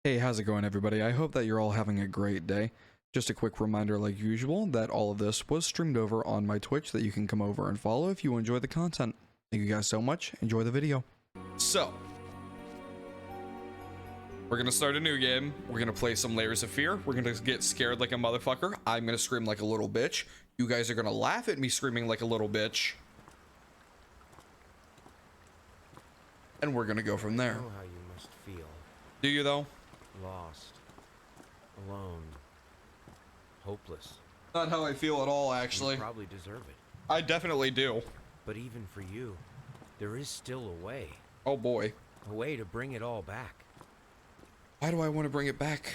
Hey, how's it going, everybody? I hope that you're all having a great day. Just a quick reminder, like usual, that all of this was streamed over on my Twitch that you can come over and follow if you enjoy the content. Thank you guys so much. Enjoy the video. So, we're gonna start a new game. We're gonna play some Layers of Fear. We're gonna get scared like a motherfucker. I'm gonna scream like a little bitch. You guys are gonna laugh at me screaming like a little bitch. And we're gonna go from there. I know how you must feel. Do you though? Lost. Alone. Hopeless. Not how I feel at all, actually. You probably deserve it. I definitely do. But even for you, there is still a way. Oh boy. A way to bring it all back. Why do I want to bring it back?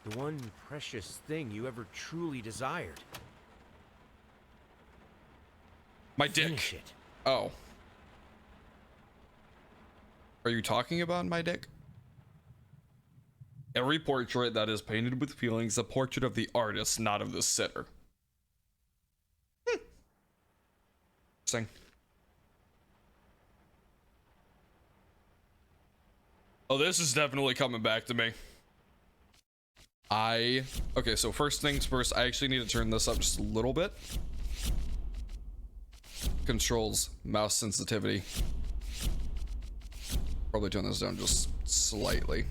The one precious thing you ever truly desired. My dick. Finish it. Oh. Are you talking about my dick? Every portrait that is painted with feelings is a portrait of the artist, not of the sitter. Interesting. Oh, this is definitely coming back to me. Okay, so first things first, I actually need to turn this up just a little bit. Controls, mouse sensitivity. Probably turn this down just slightly.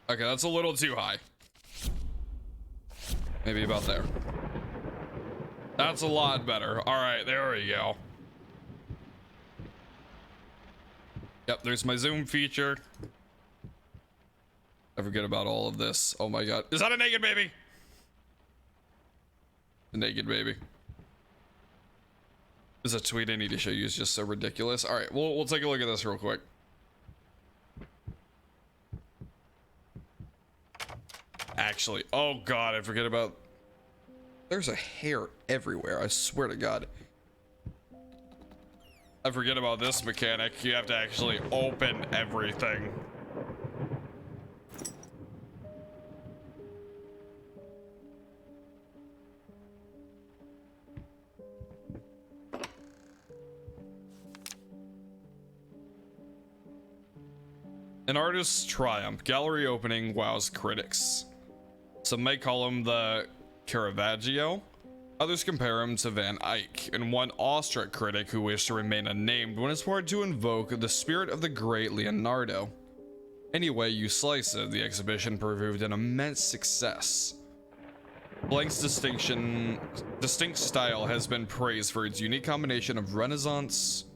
Okay, that's a little too high. Maybe about there. That's a lot better. All right, there we go. Yep, there's my zoom feature. I forget about all of this. Oh my god. Is that a naked baby? The naked baby. There's a tweet I need to show you. It's just so ridiculous. All right, we'll take a look at this real quick. Actually, oh god, I forget about. There's a hair everywhere. I swear to god. I forget about this mechanic. You have to actually open everything. An artist's triumph. Gallery opening wows critics. Some may call him the Caravaggio. Others compare him to Van Eyck, and one awestruck critic who wished to remain unnamed went as far to invoke the spirit of the great Leonardo. Any way you slice it, the exhibition proved an immense success. Blank's distinct style has been praised for its unique combination of Renaissance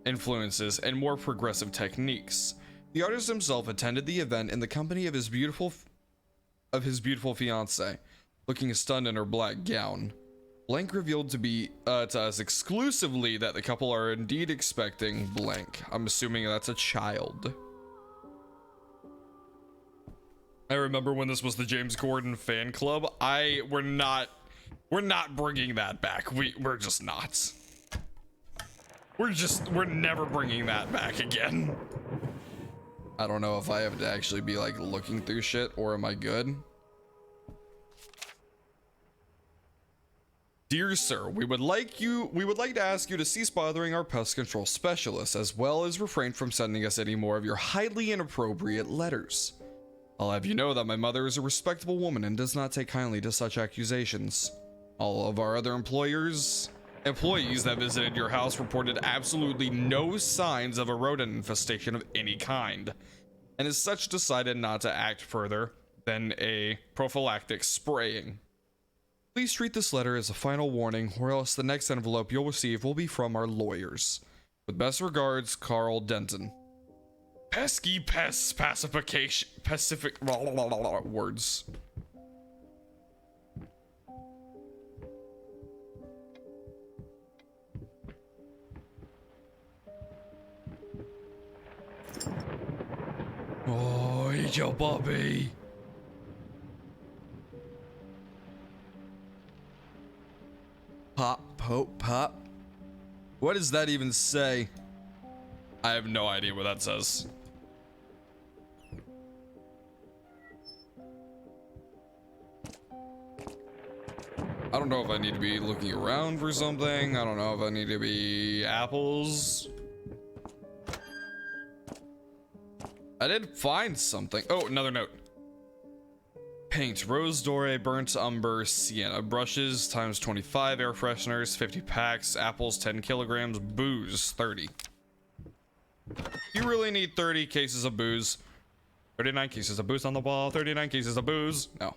influences and more progressive techniques. The artist himself attended the event in the company of his beautiful fiancée, looking stunned in her black gown. Blank revealed to us exclusively that the couple are indeed expecting blank. I'm assuming that's a child. I remember when this was the James Gordon fan club. We're not bringing that back. We're just not. We're never bringing that back again. I don't know if I have to actually be like looking through shit or am I good? Dear sir, we would like to ask you to cease bothering our pest control specialists, as well as refrain from sending us any more of your highly inappropriate letters. I'll have you know that my mother is a respectable woman and does not take kindly to such accusations. All of our other employees that visited your house reported absolutely no signs of a rodent infestation of any kind, and as such decided not to act further than a prophylactic spraying. Please treat this letter as a final warning, or else the next envelope you'll receive will be from our lawyers. With best regards, Carl Denton. Pesky pests, pacification, pacific, words. Oh, eat your Bobby. Pop, pope, pop. What does that even say? I have no idea what that says. I don't know if I need to be looking around for something. I don't know if I need to be apples. I did find something. Oh, another note. Paint, rose doré, burnt umber, sienna. Brushes times 25, air fresheners, 50 packs, apples 10 kilograms, booze 30. You really need 30 cases of booze. 39 cases of booze on the wall, 39 cases of booze. No.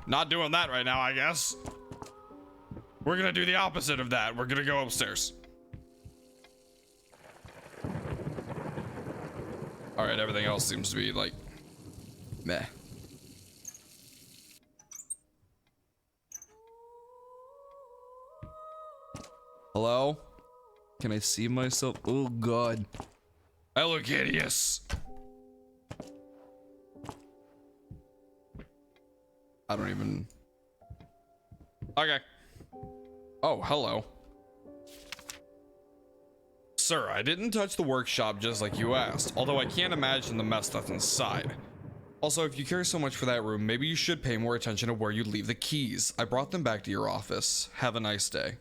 Not doing that right now, I guess. We're gonna do the opposite of that. We're gonna go upstairs. All right, everything else seems to be like, meh. Hello? Can I see myself? Oh God. I look hideous. I don't even. Okay. Oh, hello. Sir, I didn't touch the workshop just like you asked, although I can't imagine the mess that's inside. Also, if you care so much for that room, maybe you should pay more attention to where you leave the keys. I brought them back to your office. Have a nice day.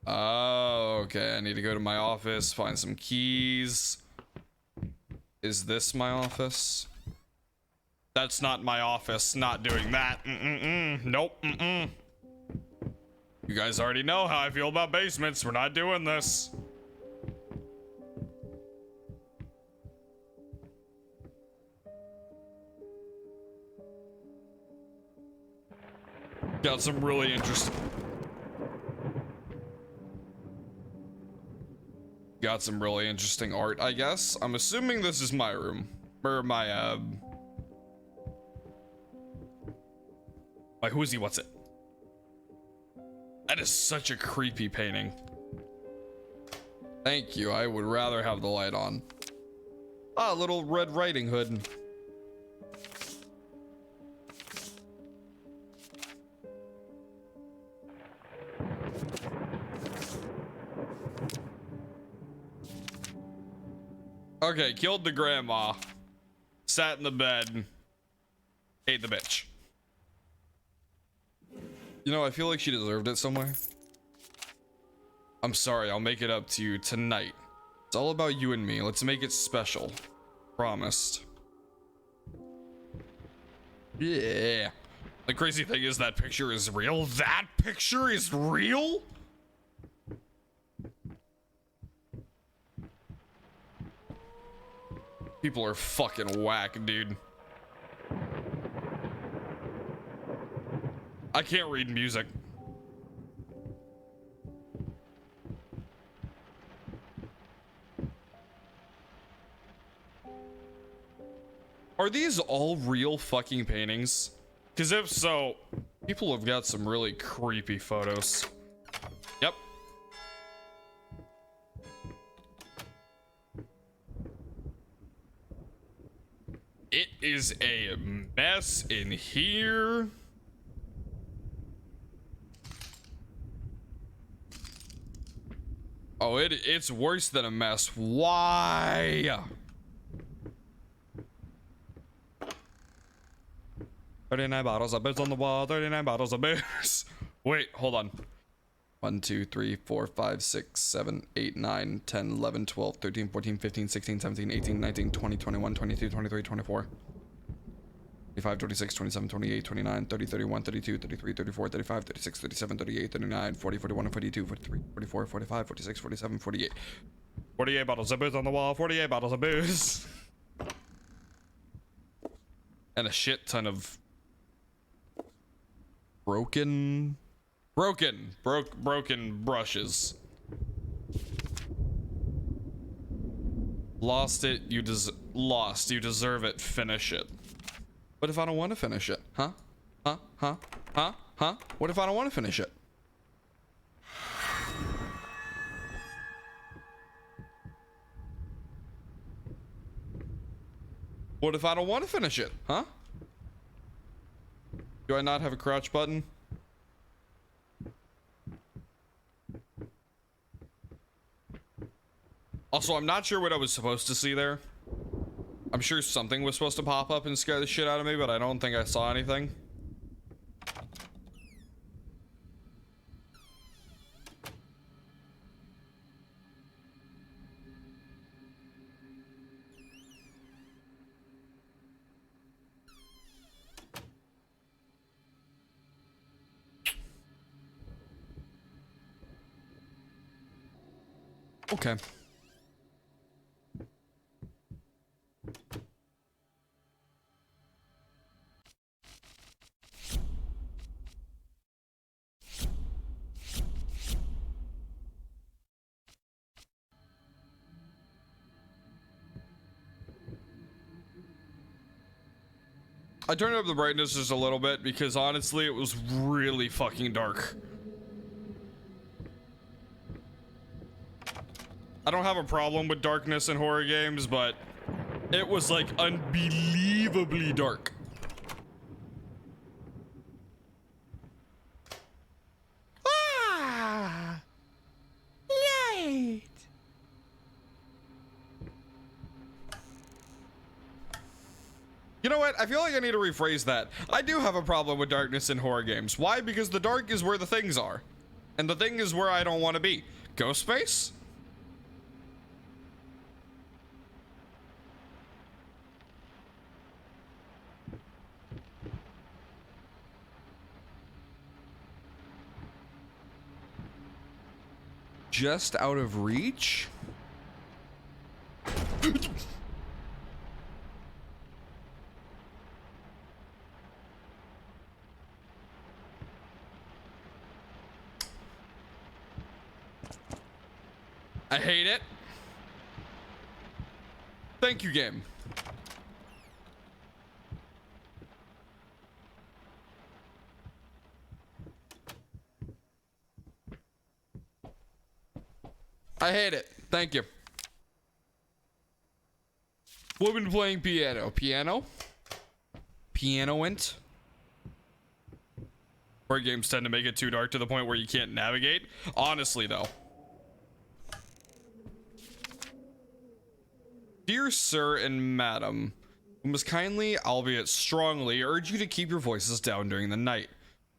Oh, okay. I need to go to my office, find some keys. Is this my office? That's not my office. Not doing that. Nope. You guys already know how I feel about basements. We're not doing this. Got some really interesting. Got some really interesting art, I guess. I'm assuming this is my room. Or my, my who's he, what's it? That is such a creepy painting. Thank you. I would rather have the light on. Ah, Little Red Riding Hood. Okay, killed the grandma. Sat in the bed. Ate the bitch. You know, I feel like she deserved it somewhere. I'm sorry, I'll make it up to you tonight. It's all about you and me. Let's make it special. Promised. Yeah. The crazy thing is that picture is real. That picture is real? People are fucking whack, dude. I can't read music. Are these all real fucking paintings? Because if so, people have got some really creepy photos. Yep. It is a mess in here. Oh, it's worse than a mess. Why? 39 bottles of booze on the wall, 39 bottles of booze. Wait, hold on. 1, 2, 3, 4, 5, 6, 7, 8, 9, 10, 11, 12, 13, 14, 15, 16, 17, 18, 19, 20, 21, 22, 23, 24. 25, 26, 27, 28, 29, 30, 31, 32, 33, 34, 35, 36, 37, 38, 39, 40, 41, 42, 43, 44, 45, 46, 47, 48. 48 bottles of booze on the wall, 48 bottles of booze. And a shit ton of broken brushes. Lost it, you deserve it, finish it. What if I don't want to finish it? Huh? What if I don't want to finish it? What if I don't want to finish it? Huh? Do I not have a crouch button? Also, I'm not sure what I was supposed to see there. I'm sure something was supposed to pop up and scare the shit out of me, but I don't think I saw anything. Okay. I turned up the brightness just a little bit because honestly it was really fucking dark. I don't have a problem with darkness in horror games, but it was like unbelievably dark. Ah! Light! You know what? I feel like I need to rephrase that. I do have a problem with darkness in horror games. Why? Because the dark is where the things are. And the thing is where I don't want to be. Ghostface? Just out of reach? I hate it. Thank you, game. I hate it. Thank you. Woman playing piano. Piano? Pianoant? Horror games tend to make it too dark to the point where you can't navigate. Honestly, though. Dear sir and madam, we must kindly, albeit strongly, urge you to keep your voices down during the night.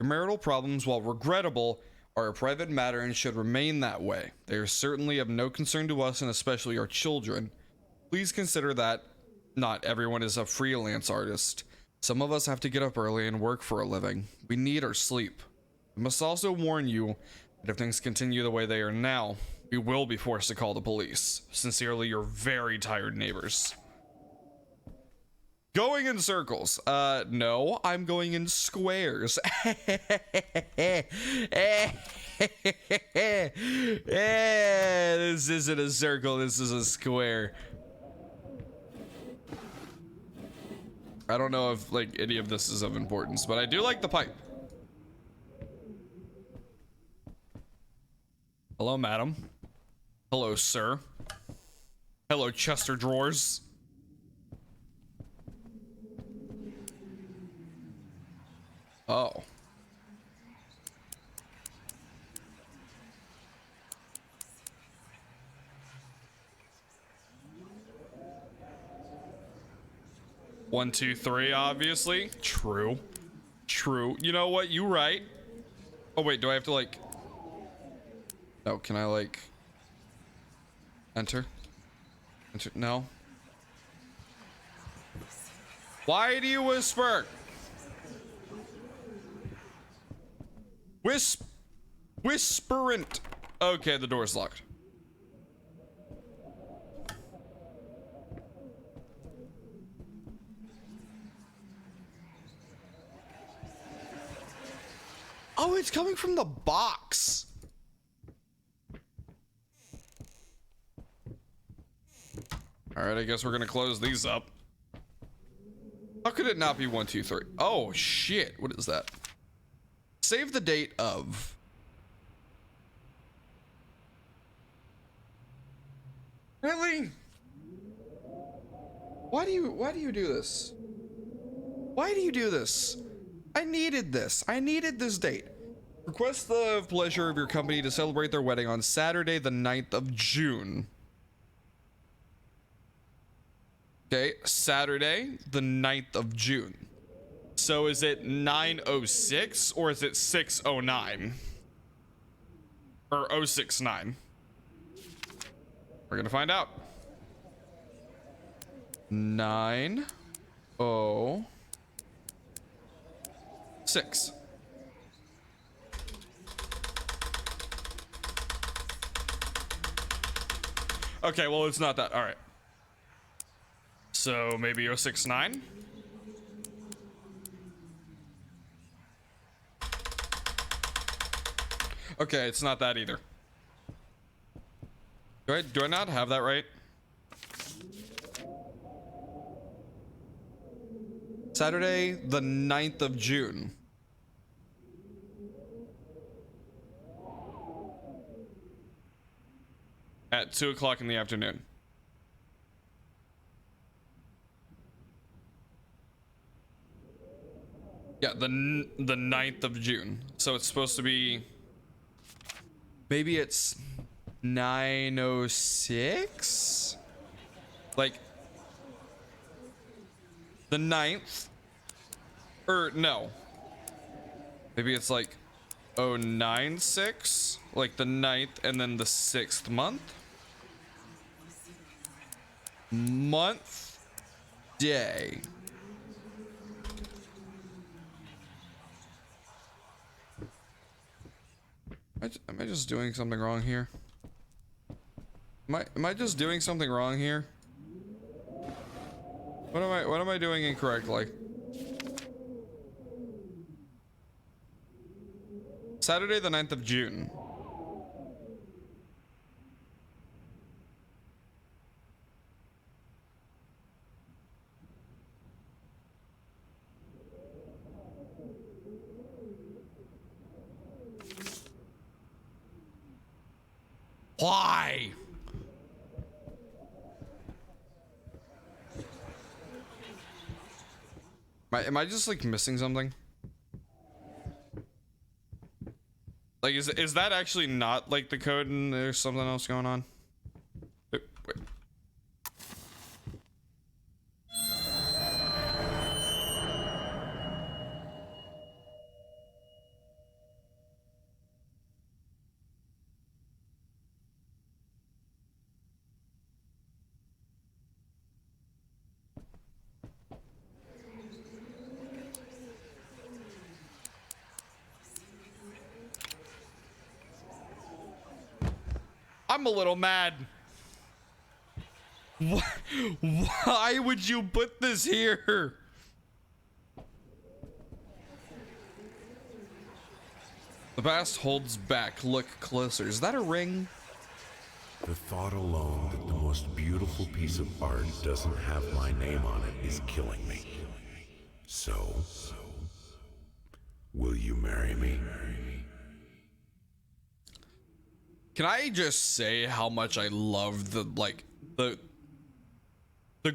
Your marital problems, while regrettable, are a private matter and should remain that way. They are certainly of no concern to us and especially our children. Please consider that not everyone is a freelance artist. Some of us have to get up early and work for a living. We need our sleep. We must also warn you that if things continue the way they are now, we will be forced to call the police. Sincerely, your very tired neighbors. Going in circles. No, I'm going in squares. This isn't a circle, this is a square. I don't know if like any of this is of importance, but I do like the pipe. Hello, madam. Hello, sir. Hello, Chester Drawers. Oh. One, two, three, obviously. True. True. You know what? You right. Oh, wait. Do I have to, like... No, can I, like... Enter? Enter? No. Why do you whisper? Whisperant. Okay, the door's locked. Oh, it's coming from the box. All right, I guess we're gonna close these up. How could it not be 1, 2, 3? Oh shit! What is that? Save the date of. Really? Why do you do this? Why do you do this? I needed this. I needed this date. Request the pleasure of your company to celebrate their wedding on Saturday, the 9th of June. Okay, Saturday, the 9th of June. So is it 9:06 or is it 6:09? Or 069? We're gonna find out. 9:06. Okay, well, it's not that. All right. So maybe 069? Okay, it's not that either. Do I not have that right? Saturday, the 9th of June. At 2 o'clock in the afternoon. Yeah, the 9th of June. So it's supposed to be... Maybe it's 9:06? Like... The 9th? Or, no. Maybe it's like 096? Like the 9th and then the 6th month? Month, day. Am I just doing something wrong here? Am I just doing something wrong here? What am I doing incorrectly? Saturday the 9th of June. Why? Am I just like missing something? Like is that actually not like the code and there's something else going on? Wait. I'm a little mad. Why would you put this here? The past holds back. Look closer. Is that a ring? The thought alone that the most beautiful piece of art doesn't have my name on it is killing me. So, will you marry me? Can I just say how much I love the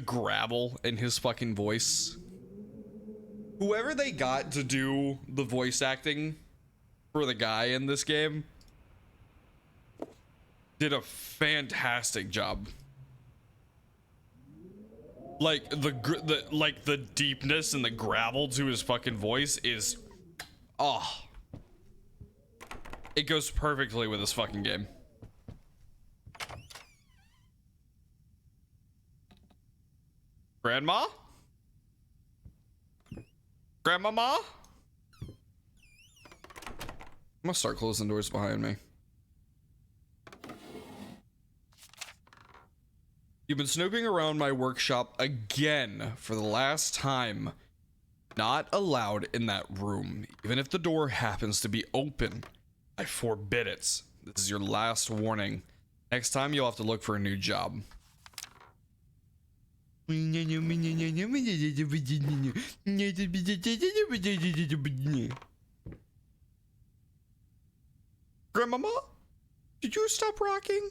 gravel in his fucking voice? Whoever they got to do the voice acting for the guy in this game did a fantastic job. Like the deepness and the gravel to his fucking voice is it goes perfectly with this fucking game. Grandma? Grandmama? I'm gonna start closing doors behind me. You've been snooping around my workshop again for the last time. Not allowed in that room, even if the door happens to be open. I forbid it. This is your last warning. Next time you'll have to look for a new job. Grandmama? Did you stop rocking?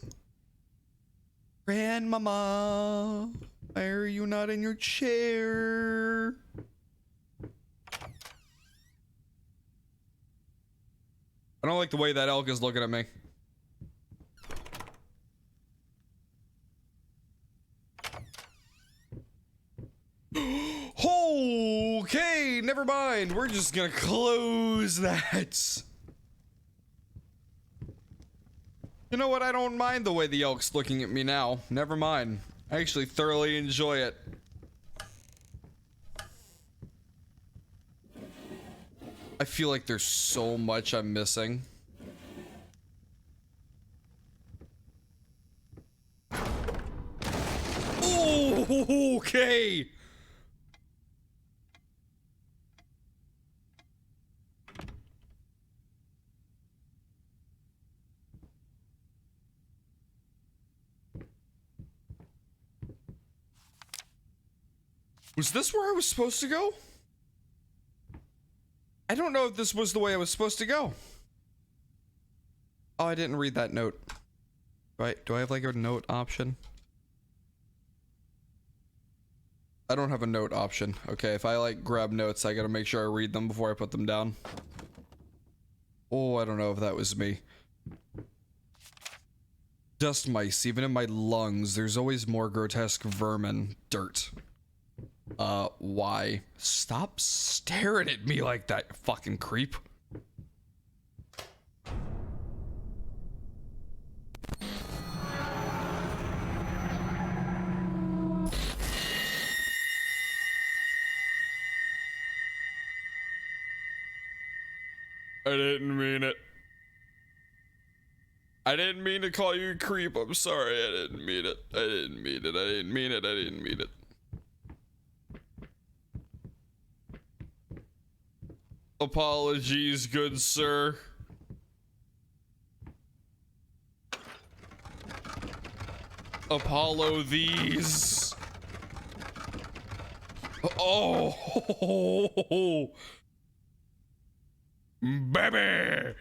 Grandmama, why are you not in your chair? I don't like the way that elk is looking at me. Okay, never mind. We're just gonna close that. You know what? I don't mind the way the elk's looking at me now. Never mind. I actually thoroughly enjoy it. I feel like there's so much I'm missing. Oh, okay. Was this where I was supposed to go? I don't know if this was the way I was supposed to go. Oh, I didn't read that note. Right, do I have like a note option? I don't have a note option. Okay, if I like grab notes, I gotta make sure I read them before I put them down. Oh, I don't know if that was me. Dust mice, even in my lungs, there's always more grotesque vermin. Dirt. Why? Stop staring at me like that, fucking creep. I didn't mean it. I didn't mean to call you a creep. I'm sorry. I didn't mean it. I didn't mean it. I didn't mean it. I didn't mean it. Apologies, good sir. Apollo these. Oh, baby,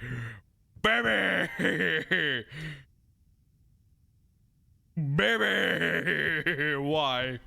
baby, baby. Why?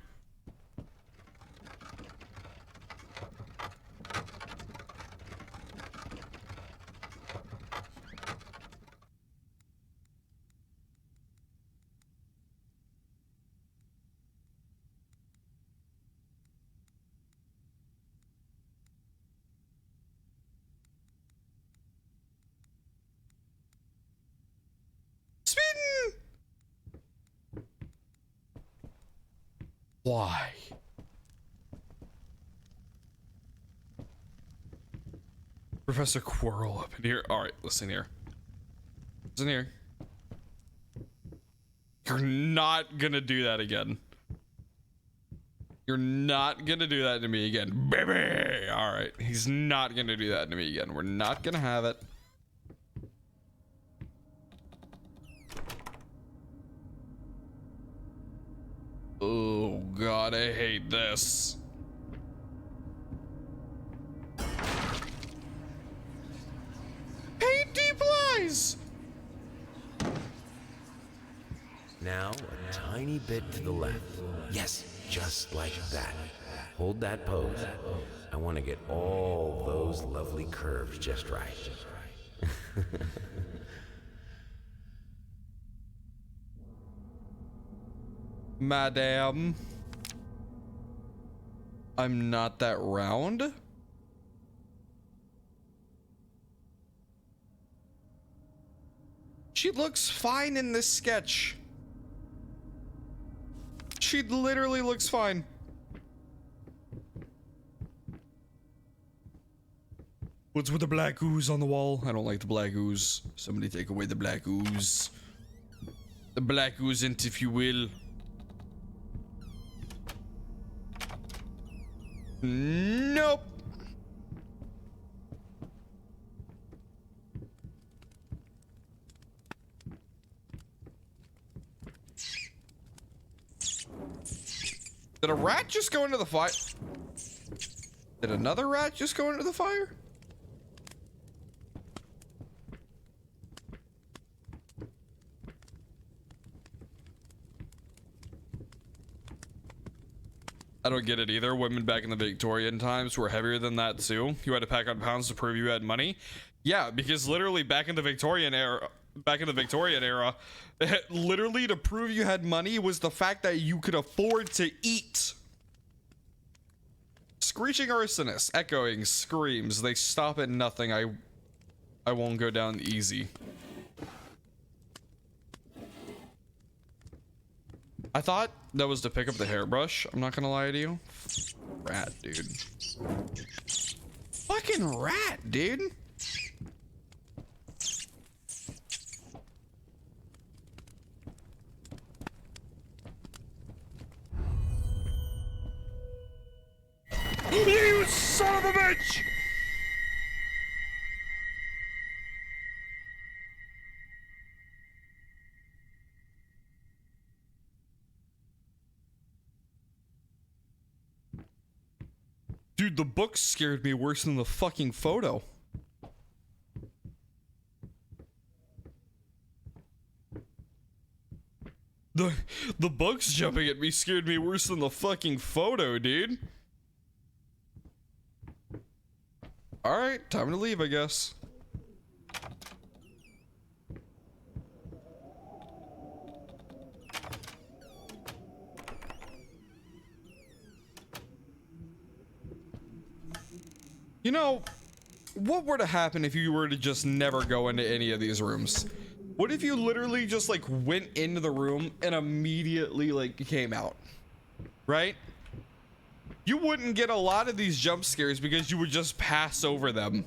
Why? Professor Quirrell up in here. Alright, listen here. Listen here. You're not gonna do that again. You're not gonna do that to me again. Baby! Alright, he's not gonna do that to me again. We're not gonna have it. Oh god, I hate this. Hey, deep lies! Now, a tiny bit to the left. Yes, just like that. Hold that pose. I want to get all those lovely curves just right. Madam, I'm not that round. She looks fine in this sketch. She literally looks fine. What's with the black ooze on the wall? I don't like the black ooze. Somebody take away the black ooze. The black oozent, if you will. Nope. Did a rat just go into the fire? Did another rat just go into the fire? I don't get it either. Women back in the Victorian times were heavier than that too. You had to pack on pounds to prove you had money. Yeah, because literally back in the Victorian era, literally to prove you had money was the fact that you could afford to eat. Screeching arsonists, echoing screams. They stop at nothing. I won't go down easy. I thought that was to pick up the hairbrush. I'm not gonna lie to you. Rat, dude. Fucking rat, dude. You son of a bitch! Dude, the book scared me worse than the fucking photo. The books jumping at me scared me worse than the fucking photo, dude. Alright, time to leave, I guess. You know, what were to happen if you were to just never go into any of these rooms? What if you literally just like went into the room and immediately like came out? Right? You wouldn't get a lot of these jump scares because you would just pass over them.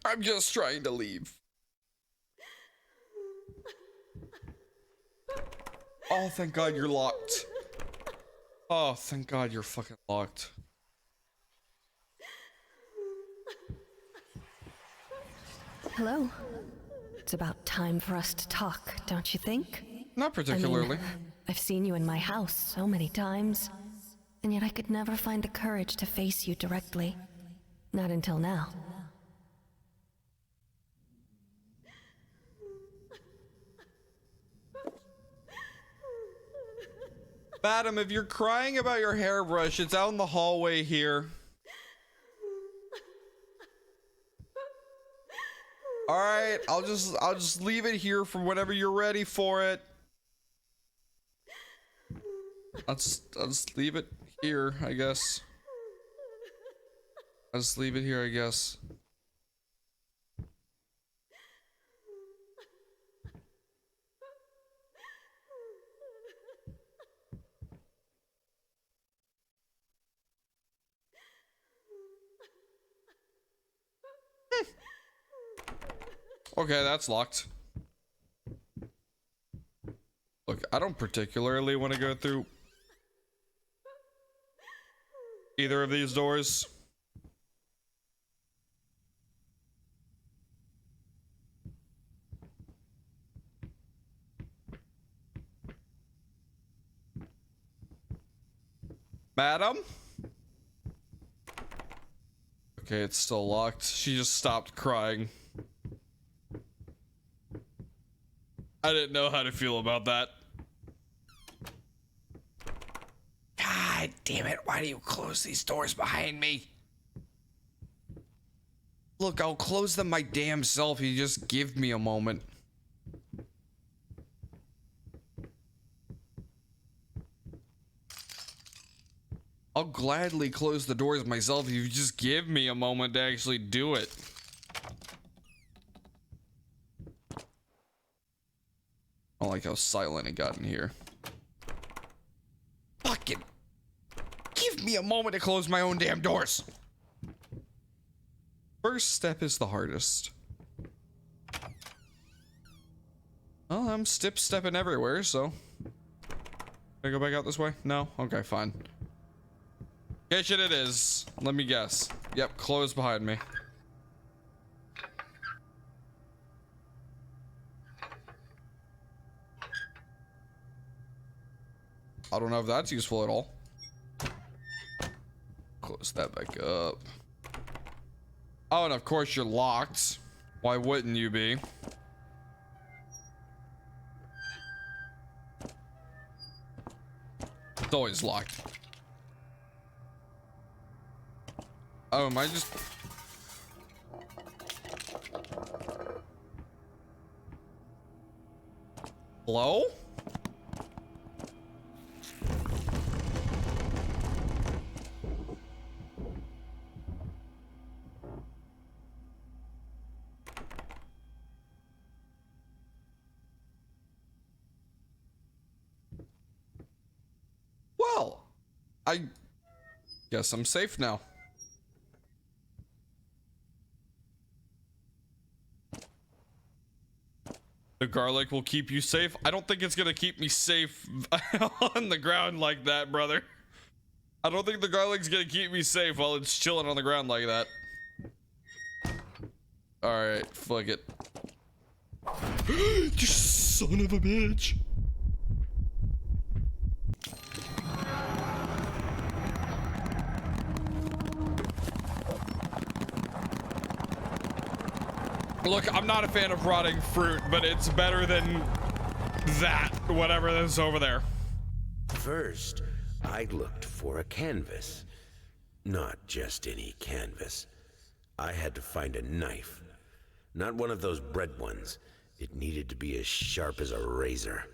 I'm just trying to leave. Oh, thank God you're locked. Oh, thank God you're fucking locked. Hello. It's about time for us to talk, don't you think? Not particularly. I've seen you in my house so many times, and yet I could never find the courage to face you directly. Not until now. Madam, if you're crying about your hairbrush, it's out in the hallway here. All right, I'll just leave it here for whenever you're ready for it. I'll just leave it here, I guess. I'll just leave it here, I guess. Okay, that's locked. Look, I don't particularly want to go through either of these doors. Madam? Okay, it's still locked. She just stopped crying. I didn't know how to feel about that. God damn it, why do you close these doors behind me? Look, I'll close them my damn self. You just give me a moment. I'll gladly close the doors myself if you just give me a moment to actually do it. I don't like how silent it got in here. Fucking give me a moment to close my own damn doors. First step is the hardest. Well, I'm stepping everywhere, so. Can I go back out this way? No? Okay, fine. Kitchen it is. Let me guess. Yep, closed behind me. I don't know if that's useful at all. Close that back up. Oh, and of course you're locked. Why wouldn't you be? It's always locked. Oh, am I just... Hello? Well, I guess I'm safe now. The garlic will keep you safe. I don't think it's gonna keep me safe on the ground like that, brother. I don't think the garlic's gonna keep me safe while it's chilling on the ground like that. Alright, fuck it. You son of a bitch. Look, I'm not a fan of rotting fruit, but it's better than that, whatever that's over there. First, I looked for a canvas. Not just any canvas. I had to find a knife. Not one of those bread ones. It needed to be as sharp as a razor.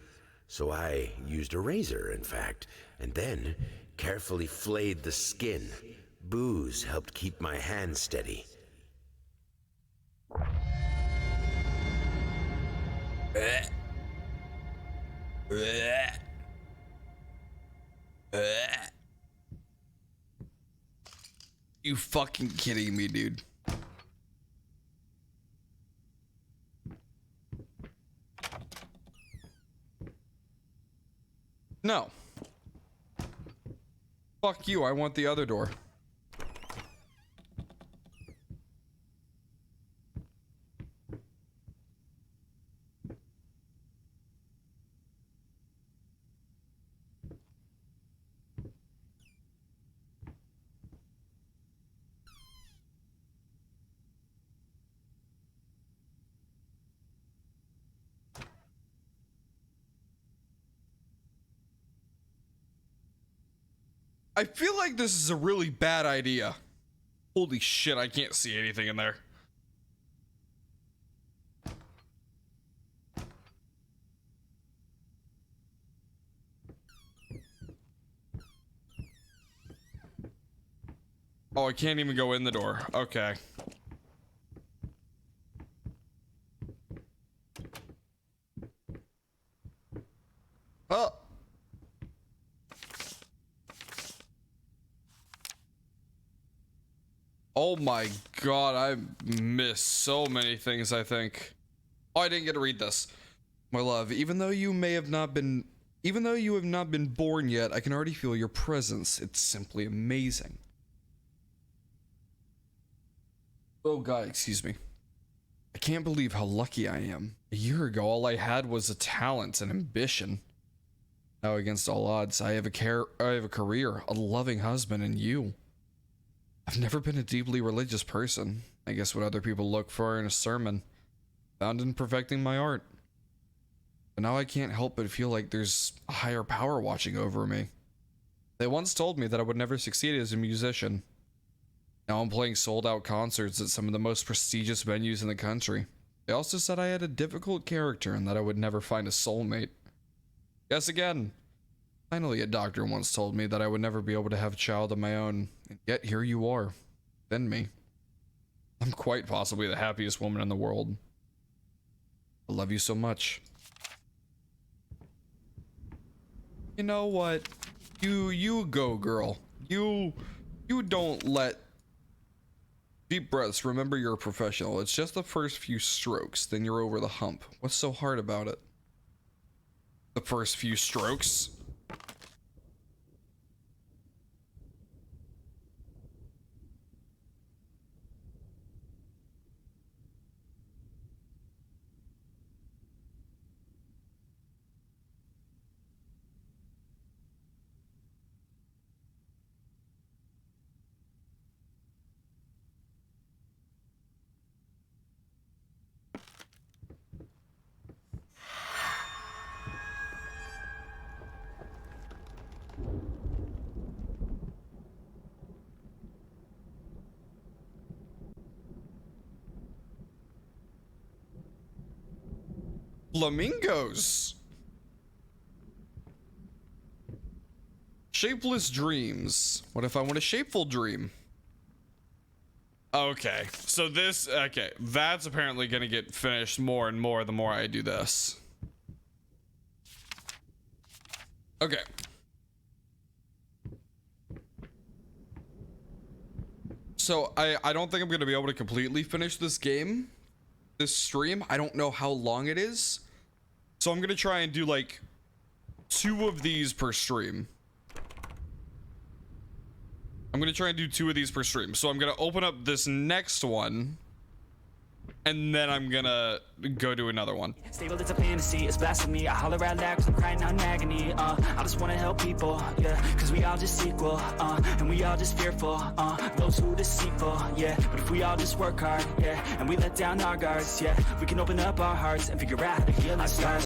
So I used a razor, in fact, and then carefully flayed the skin. Booze helped keep my hand steady. You fucking kidding me, dude? No. Fuck you, I want the other door. I feel like this is a really bad idea. Holy shit, I can't see anything in there. Oh, I can't even go in the door. Okay. Oh. Oh my god, I missed so many things, I think. Oh, I didn't get to read this. My love, even though you have not been born yet, I can already feel your presence. It's simply amazing. Oh god, excuse me. I can't believe how lucky I am. A year ago, all I had was a talent and ambition. Now, against all odds, I have a career, a loving husband, and you. I've never been a deeply religious person. I guess what other people look for in a sermon, found in perfecting my art. But now I can't help but feel like there's a higher power watching over me. They once told me that I would never succeed as a musician. Now I'm playing sold-out concerts at some of the most prestigious venues in the country. They also said I had a difficult character and that I would never find a soulmate. Guess again. Finally, a doctor once told me that I would never be able to have a child of my own, and yet here you are, within me. I'm quite possibly the happiest woman in the world. I love you so much. You know what? You go, girl. You don't let... Deep breaths. Remember, you're a professional. It's just the first few strokes, then you're over the hump. What's so hard about it? The first few strokes? Flamingos. Shapeless dreams. What if I want a shapeful dream? Okay, so this, okay, that's apparently gonna get finished more and more the more I do this. Okay. So I don't think I'm gonna be able to completely finish this game, this stream. I don't know how long it is. So I'm gonna try and do like 2 of these per stream. I'm gonna try and do 2 of these per stream. So I'm gonna open up this next one, and then I'm gonna go to another one. Stable, it's a fantasy, it's blasphemy. I holler out loud cause I'm crying out in agony. I just wanna help people, yeah, cause we all just equal, and we all just fearful, those who deceitful, yeah. But if we all just work hard, yeah, and we let down our guards, yeah, we can open up our hearts and figure out how to heal our scars.